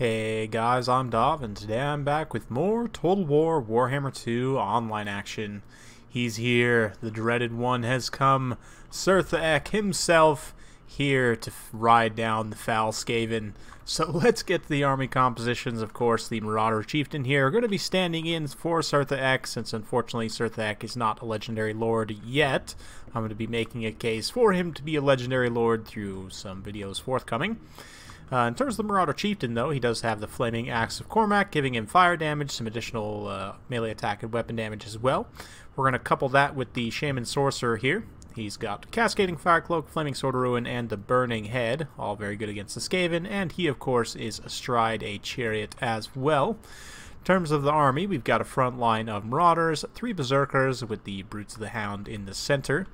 Hey guys, I'm Dov, and today I'm back with more Total War Warhammer 2 online action. He's here, the dreaded one has come, SURTHA himself, here to ride down the foul Skaven. So let's get to the army compositions. Of course, the Marauder Chieftain here are going to be standing in for SURTHA, since unfortunately SURTHA is not a legendary lord yet. I'm going to be making a case for him to be a legendary lord through some videos forthcoming. In terms of the Marauder Chieftain, though, he does have the Flaming Axe of Cormac, giving him fire damage, some additional melee attack and weapon damage as well. We're going to couple that with the Shaman Sorcerer here. He's got Cascading Fire Cloak, Flaming Sword of Ruin, and the Burning Head, all very good against the Skaven, and he, of course, is astride a chariot as well. In terms of the army, we've got a front line of Marauders, 3 Berserkers with the Brutes of the Hound in the center.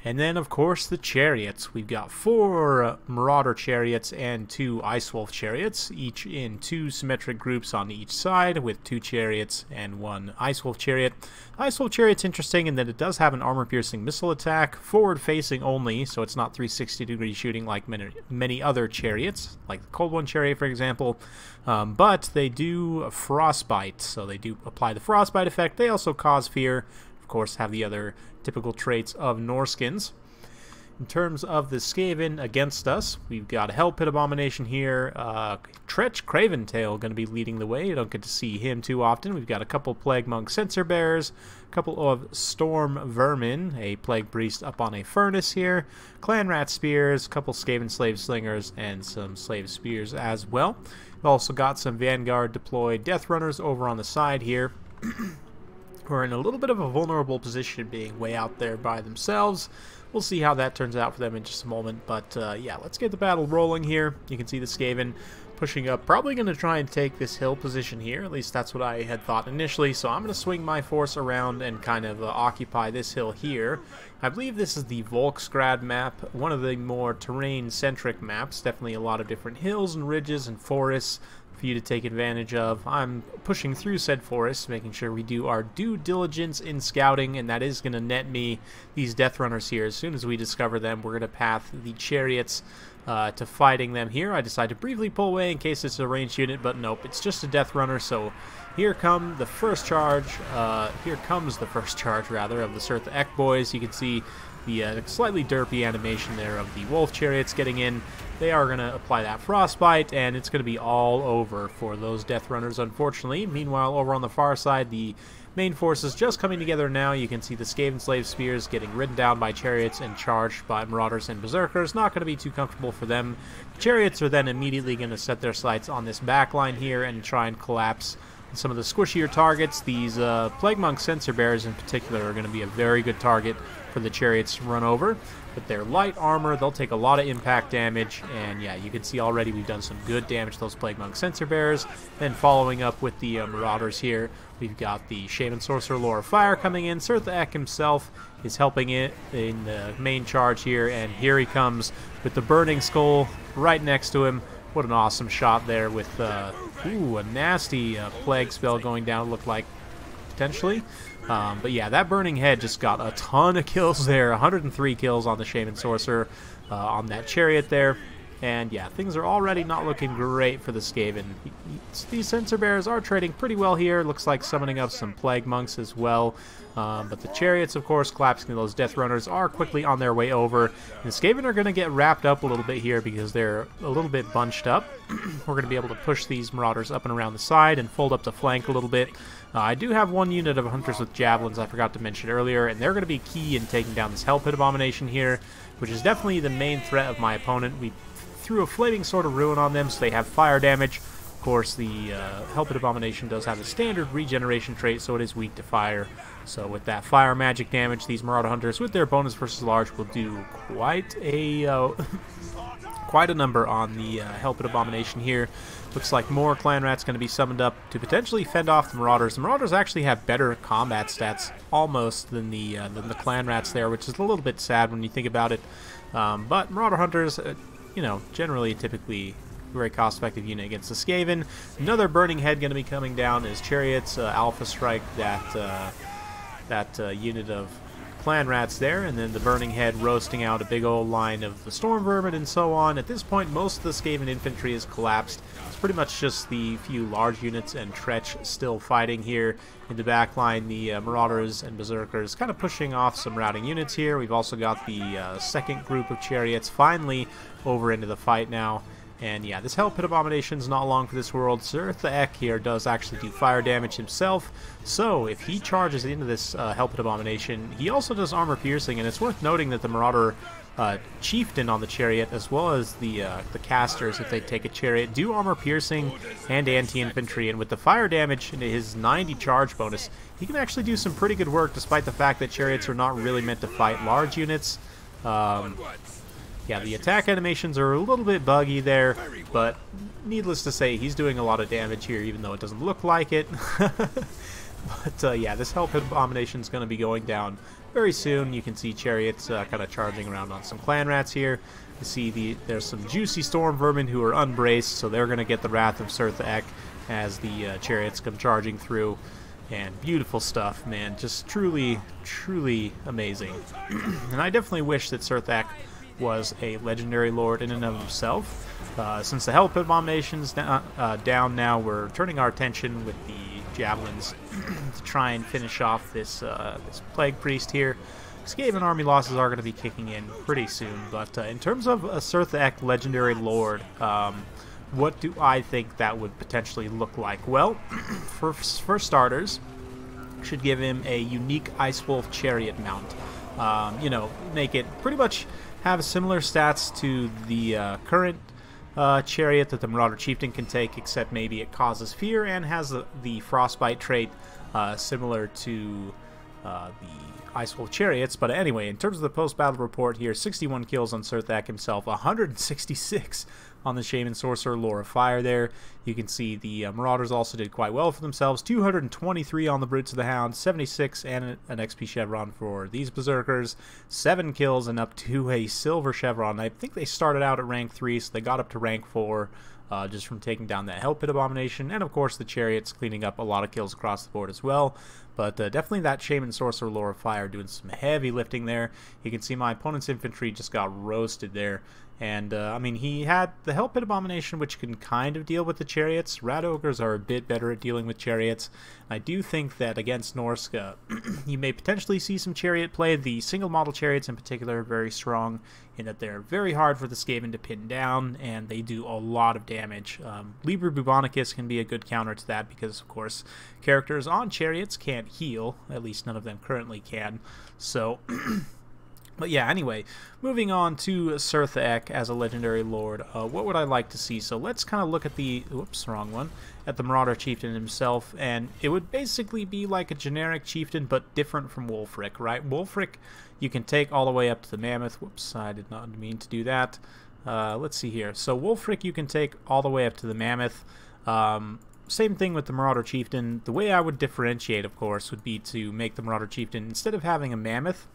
And then, of course, the chariots. We've got 4 Marauder chariots and 2 Ice Wolf chariots, each in 2 symmetric groups on each side, with 2 chariots and 1 Ice Wolf chariot. The Ice Wolf chariot's interesting in that it does have an armor-piercing missile attack, forward-facing only, so it's not 360-degree shooting like many other chariots, like the Cold One chariot, for example. But they do frostbite, so they do apply the frostbite effect. They also cause fear. Of course, have the other typical traits of Norskins. In terms of the Skaven against us, we've got a Hell Pit Abomination here. Tretch Craventail going to be leading the way. You don't get to see him too often. We've got a couple Plague Monk Censer Bearers, a couple of Storm Vermin, a Plague Priest up on a Furnace here, Clan Rat Spears, a couple Skaven Slave Slingers, and some Slave Spears as well. We've also got some Vanguard deployed Death Runners over on the side here. We're in a little bit of a vulnerable position being way out there by themselves. We'll see how that turns out for them in just a moment. But yeah, let's get the battle rolling here. You can see the Skaven pushing up. Probably going to try and take this hill position here. At least that's what I had thought initially. So I'm going to swing my force around and kind of occupy this hill here. I believe this is the Volksgrad map, one of the more terrain-centric maps. Definitely a lot of different hills and ridges and forests for you to take advantage of. I'm pushing through said forests, making sure we do our due diligence in scouting, and that is going to net me these Death Runners here. As soon as we discover them, we're going to path the chariots to fighting them here. I decide to briefly pull away in case it's a ranged unit, but nope, it's just a Death Runner. So here comes the first charge. Here comes the first charge, rather, of the SURTHA boys. You can see the slightly derpy animation there of the Wolf chariots getting in. They are going to apply that frostbite, and it's going to be all over for those Death Runners, unfortunately. Meanwhile, over on the far side, the main force is just coming together now. You can see the Skaven Slave Spears getting ridden down by chariots and charged by Marauders and Berserkers. Not going to be too comfortable for them. The chariots are then immediately going to set their sights on this back line here and try and collapse some of the squishier targets. These Plague Monk Censer Bearers in particular are going to be a very good target for the chariots to run over. With their light armor, they'll take a lot of impact damage, and yeah, you can see already we've done some good damage to those Plague Monk Censer Bearers. Then following up with the Marauders here, we've got the Shaman Sorcerer Lore of Fire coming in. SURTHA himself is helping it in the main charge here, and here he comes with the Burning Skull right next to him. What an awesome shot there with ooh, a nasty plague spell going down, looked like, potentially. But yeah, that Burning Head just got a ton of kills there. 103 kills on the Shaman Sorcerer on that chariot there. And yeah, things are already not looking great for the Skaven. These Censer Bearers are trading pretty well here. Looks like summoning up some Plague Monks as well. But the chariots, of course, collapsing those Death Runners, are quickly on their way over. And the Skaven are going to get wrapped up a little bit here because they're a little bit bunched up. We're going to be able to push these Marauders up and around the side and fold up the flank a little bit. I do have one unit of Hunters with Javelins I forgot to mention earlier, and they're going to be key in taking down this Hell Pit Abomination here, which is definitely the main threat of my opponent. We threw a Flaming Sword of Ruin on them, so they have fire damage. Of course, the Hell Pit Abomination does have a standard regeneration trait, so it is weak to fire. So with that fire magic damage, these Marauder Hunters, with their bonus versus large, will do quite a quite a number on the Hell Pit Abomination here. Looks like more Clan Rats going to be summoned up to potentially fend off the Marauders. The Marauders actually have better combat stats almost than the Clan Rats there, which is a little bit sad when you think about it. But Marauder Hunters, you know, generally, typically very cost-effective unit against the Skaven. Another Burning Head going to be coming down as chariots Alpha Strike that unit of clan rats there, and then the burning head roasting out a big old line of the storm vermin and so on. At this point, most of the Skaven infantry has collapsed. It's pretty much just the few large units and Tretch still fighting here in the back line. The Marauders and Berserkers kind of pushing off some routing units here. We've also got the second group of chariots finally over into the fight now. And yeah, this Hell Pit Abomination's not long for this world. SURTHA here does actually do fire damage himself, so if he charges into this Hell Pit Abomination, he also does armor piercing, and it's worth noting that the Marauder Chieftain on the chariot, as well as the casters, if they take a chariot, do armor piercing and anti-infantry, and with the fire damage and his 90 charge bonus, he can actually do some pretty good work, despite the fact that chariots are not really meant to fight large units. Yeah, the attack animations are a little bit buggy there, but needless to say, he's doing a lot of damage here, even though it doesn't look like it. But yeah, this Hell Pit Abomination is going to be going down very soon. You can see chariots kind of charging around on some clan rats here. You see there's some juicy storm vermin who are unbraced, so they're going to get the wrath of SURTHA as the chariots come charging through. And beautiful stuff, man. Just truly, truly amazing. And I definitely wish that SURTHA was a legendary lord in and of himself. Since the Hell Pit Abomination's down now, we're turning our attention with the javelins to try and finish off this Plague Priest here. Skaven army losses are going to be kicking in pretty soon, but in terms of a SURTHA legendary lord, what do I think that would potentially look like? Well, for starters, should give him a unique Ice Wolf chariot mount. You know, make it pretty much have similar stats to the current chariot that the Marauder Chieftain can take, except maybe it causes fear and has the Frostbite trait similar to the Ice Wolf chariots. But anyway, in terms of the post-battle report here, 61 kills on SURTHA himself, 166 on the Shaman Sorcerer Lore of Fire there. You can see the Marauders also did quite well for themselves. 223 on the Brutes of the Hound, 76 and an XP Chevron for these Berserkers. 7 kills and up to a Silver Chevron. I think they started out at rank 3, so they got up to rank 4 just from taking down that Hell Pit Abomination. And of course the Chariots cleaning up a lot of kills across the board as well. But definitely that Shaman Sorcerer Lore of Fire doing some heavy lifting there. You can see my opponent's infantry just got roasted there. And, I mean, he had the Hell Pit Abomination, which can kind of deal with the chariots. Rat Ogres are a bit better at dealing with chariots. I do think that against Norsca, you may potentially see some chariot play. The single model chariots in particular are very strong in that they're very hard for the Skaven to pin down, and they do a lot of damage. Liber Bubonicus can be a good counter to that because, of course, characters on chariots can't heal. At least none of them currently can. So... But yeah, anyway, moving on to SURTHA as a legendary lord, what would I like to see? So let's kind of look at the, whoops, wrong one, at the Marauder Chieftain himself, and it would basically be like a generic chieftain, but different from Wulfric, right? Wulfric, you can take all the way up to the Mammoth. Whoops, I did not mean to do that. Let's see here. So Wulfric, you can take all the way up to the Mammoth. Same thing with the Marauder Chieftain. The way I would differentiate, of course, would be to make the Marauder Chieftain, instead of having a Mammoth,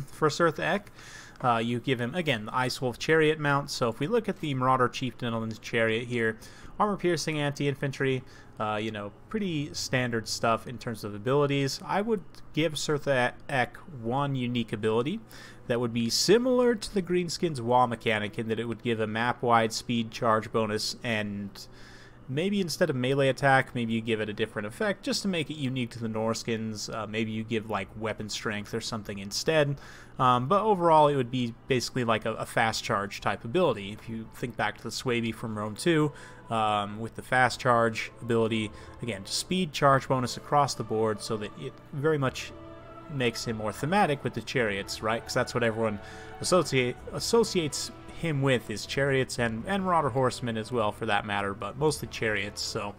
for SURTHA, you give him, again, the Ice Wolf chariot mount. So if we look at the Marauder Chieftain on this chariot here, armor piercing, anti-infantry, you know, pretty standard stuff in terms of abilities. I would give SURTHA one unique ability that would be similar to the Greenskin's Wall mechanic, in that it would give a map-wide speed charge bonus, and maybe instead of melee attack, maybe you give it a different effect just to make it unique to the Norskins. Maybe you give like weapon strength or something instead. But overall, it would be basically like a fast charge type ability. If you think back to the Swaby from Rome 2, with the fast charge ability, again, just speed charge bonus across the board, so that it very much makes him more thematic with the chariots, right? Because that's what everyone associates him with, is chariots and Marauder Horsemen as well, for that matter, but mostly chariots. So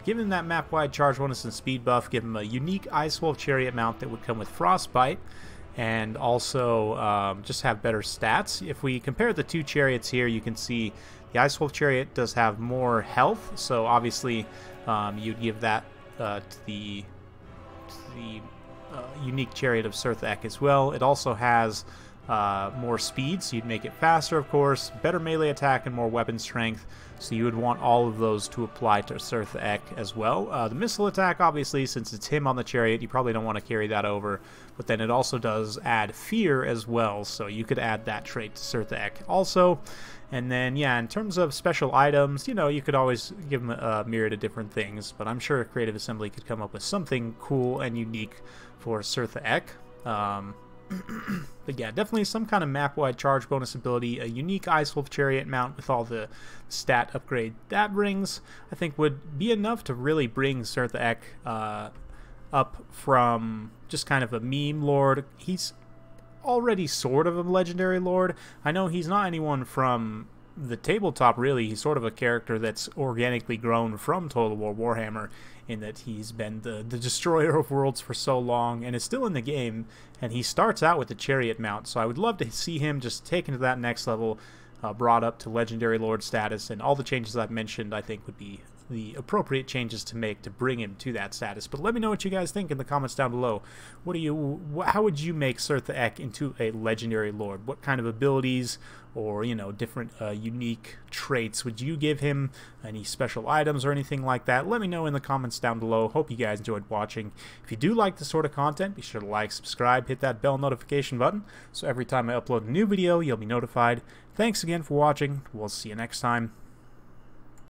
give him that map-wide charge bonus and speed buff, give him a unique Ice Wolf chariot mount that would come with Frostbite, and also just have better stats. If we compare the two chariots here, you can see the Ice Wolf chariot does have more health, so obviously you'd give that to the unique chariot of SURTHA as well. It also has more speed, so you'd make it faster, of course, better melee attack, and more weapon strength, so you would want all of those to apply to SURTHA Ek as well. The missile attack, obviously, since it's him on the chariot, you probably don't want to carry that over, but then it also does add fear as well, so you could add that trait to SURTHA Ek also. And then, yeah, in terms of special items, you know, you could always give them a myriad of different things, but I'm sure Creative Assembly could come up with something cool and unique for SURTHA Ek. But yeah, definitely some kind of map-wide charge bonus ability, a unique Ice Wolf Chariot mount with all the stat upgrade that brings, I think would be enough to really bring SURTHA Ek up from just kind of a meme lord. He's already sort of a legendary lord. I know he's not anyone from the tabletop, really. He's sort of a character that's organically grown from Total War Warhammer, in that he's been the destroyer of worlds for so long and is still in the game, and he starts out with the chariot mount, so I would love to see him just taken to that next level, brought up to legendary lord status, and all the changes I've mentioned I think would be the appropriate changes to make to bring him to that status. But let me know what you guys think in the comments down below. How would you make SURTHA Ek into a legendary lord? What kind of abilities or, you know, different unique traits would you give him? Any special items or anything like that? Let me know in the comments down below. Hope you guys enjoyed watching. If you do like this sort of content, be sure to like, subscribe, hit that bell notification button, so every time I upload a new video, you'll be notified. Thanks again for watching. We'll see you next time.